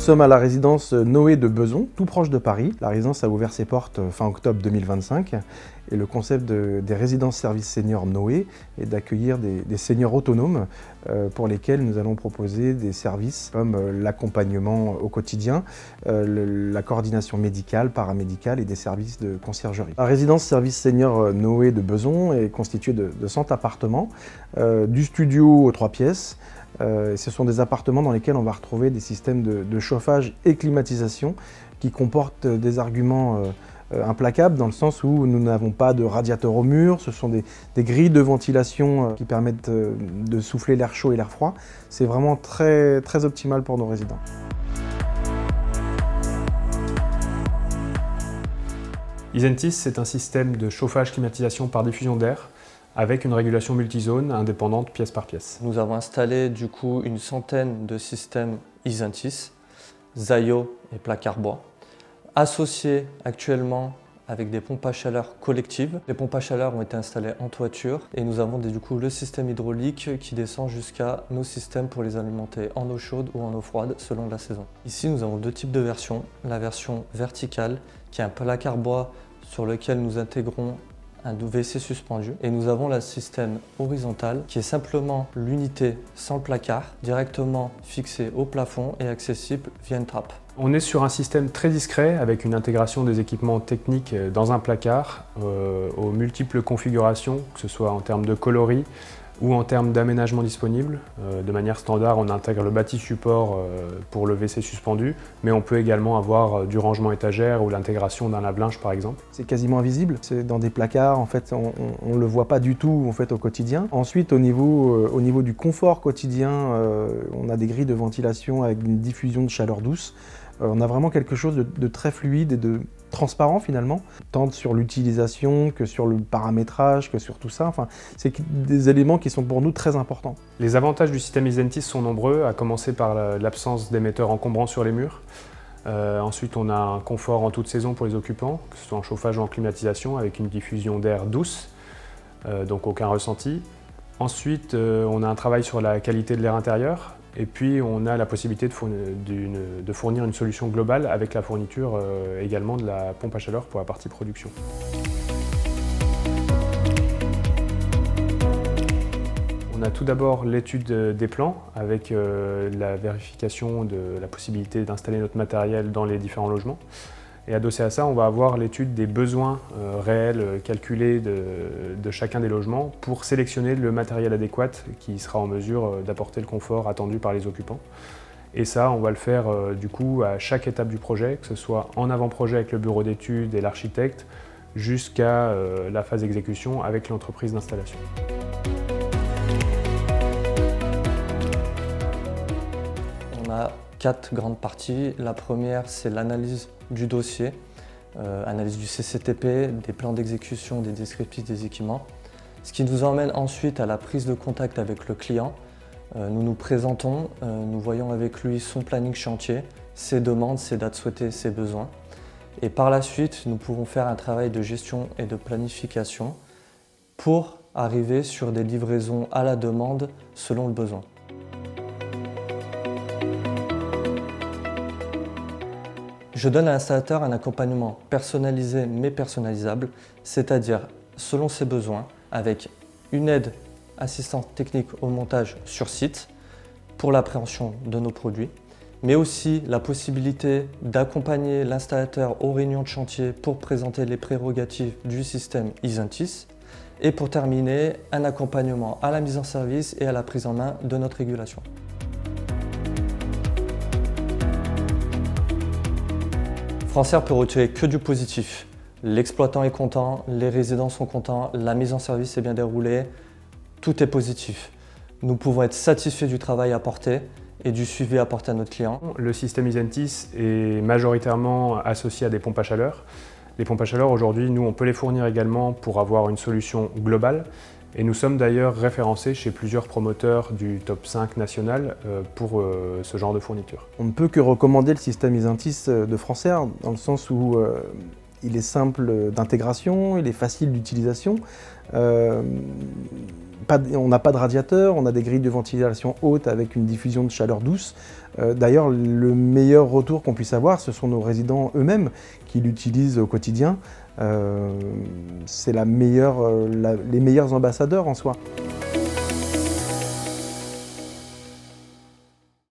sommes à la résidence Noé de Bezons, tout proche de Paris. La résidence a ouvert ses portes fin octobre 2025 et le concept des résidences services seniors Noé est d'accueillir des seniors autonomes pour lesquels nous allons proposer des services comme l'accompagnement au quotidien, la coordination médicale, paramédicale et des services de conciergerie. La résidence service senior Noé de Bezons est constituée de 100 appartements, du studio aux 3 pièces. Ce sont des appartements dans lesquels on va retrouver des systèmes de chauffage et climatisation qui comportent des arguments implacables dans le sens où nous n'avons pas de radiateur au mur, ce sont des grilles de ventilation qui permettent de souffler l'air chaud et l'air froid. C'est vraiment très, très optimal pour nos résidents. Isentis, c'est un système de chauffage-climatisation par diffusion d'air avec une régulation multizone indépendante pièce par pièce. Nous avons installé du coup une centaine de systèmes Isentis, Zayo et placard bois, associés actuellement avec des pompes à chaleur collectives. Les pompes à chaleur ont été installées en toiture et nous avons du coup le système hydraulique qui descend jusqu'à nos systèmes pour les alimenter en eau chaude ou en eau froide selon la saison. Ici nous avons 2 types de versions. La version verticale qui est un placard bois sur lequel nous intégrons un WC suspendu et nous avons le système horizontal qui est simplement l'unité sans le placard, directement fixée au plafond et accessible via une trappe. On est sur un système très discret avec une intégration des équipements techniques dans un placard aux multiples configurations, que ce soit en termes de coloris ou en termes d'aménagement disponible. De manière standard, on intègre le bâti support pour le WC suspendu, mais on peut également avoir du rangement étagère ou l'intégration d'un lave-linge par exemple. C'est quasiment invisible, c'est dans des placards, en fait on ne le voit pas du tout en fait, au quotidien. Ensuite au niveau du confort quotidien, on a des grilles de ventilation avec une diffusion de chaleur douce. On a vraiment quelque chose de très fluide et de transparent finalement, tant sur l'utilisation que sur le paramétrage, que sur tout ça. Enfin, c'est des éléments qui sont pour nous très importants. Les avantages du système Isentis sont nombreux, à commencer par l'absence d'émetteurs encombrants sur les murs. Ensuite, on a un confort en toute saison pour les occupants, que ce soit en chauffage ou en climatisation, avec une diffusion d'air douce, donc aucun ressenti. Ensuite, on a un travail sur la qualité de l'air intérieur. Et puis on a la possibilité de fournir une solution globale avec la fourniture également de la pompe à chaleur pour la partie production. On a tout d'abord l'étude des plans avec la vérification de la possibilité d'installer notre matériel dans les différents logements. Et adossé à ça, on va avoir l'étude des besoins réels calculés de chacun des logements pour sélectionner le matériel adéquat qui sera en mesure d'apporter le confort attendu par les occupants. Et ça, on va le faire du coup à chaque étape du projet, que ce soit en avant-projet avec le bureau d'études et l'architecte, jusqu'à la phase d'exécution avec l'entreprise d'installation. On a 4 grandes parties. La première, c'est l'analyse du dossier, analyse du CCTP, des plans d'exécution, des descriptifs des équipements. Ce qui nous emmène ensuite à la prise de contact avec le client. Nous nous présentons, nous voyons avec lui son planning chantier, ses demandes, ses dates souhaitées, ses besoins. Et par la suite, nous pouvons faire un travail de gestion et de planification pour arriver sur des livraisons à la demande selon le besoin. Je donne à l'installateur un accompagnement personnalisé mais personnalisable, c'est-à-dire selon ses besoins, avec une aide assistance technique au montage sur site pour l'appréhension de nos produits, mais aussi la possibilité d'accompagner l'installateur aux réunions de chantier pour présenter les prérogatives du système Isentis, et pour terminer, un accompagnement à la mise en service et à la prise en main de notre régulation. Francière peut retirer que du positif. L'exploitant est content, les résidents sont contents, la mise en service est bien déroulée, tout est positif. Nous pouvons être satisfaits du travail apporté et du suivi apporté à notre client. Le système Isentis est majoritairement associé à des pompes à chaleur. Les pompes à chaleur, aujourd'hui, nous, on peut les fournir également pour avoir une solution globale. Et nous sommes d'ailleurs référencés chez plusieurs promoteurs du top 5 national pour ce genre de fourniture. On ne peut que recommander le système Isentis de Francière dans le sens où il est simple d'intégration, il est facile d'utilisation. On n'a pas de radiateur, on a des grilles de ventilation haute avec une diffusion de chaleur douce. D'ailleurs, le meilleur retour qu'on puisse avoir, ce sont nos résidents eux-mêmes qui l'utilisent au quotidien. C'est les meilleurs ambassadeurs en soi.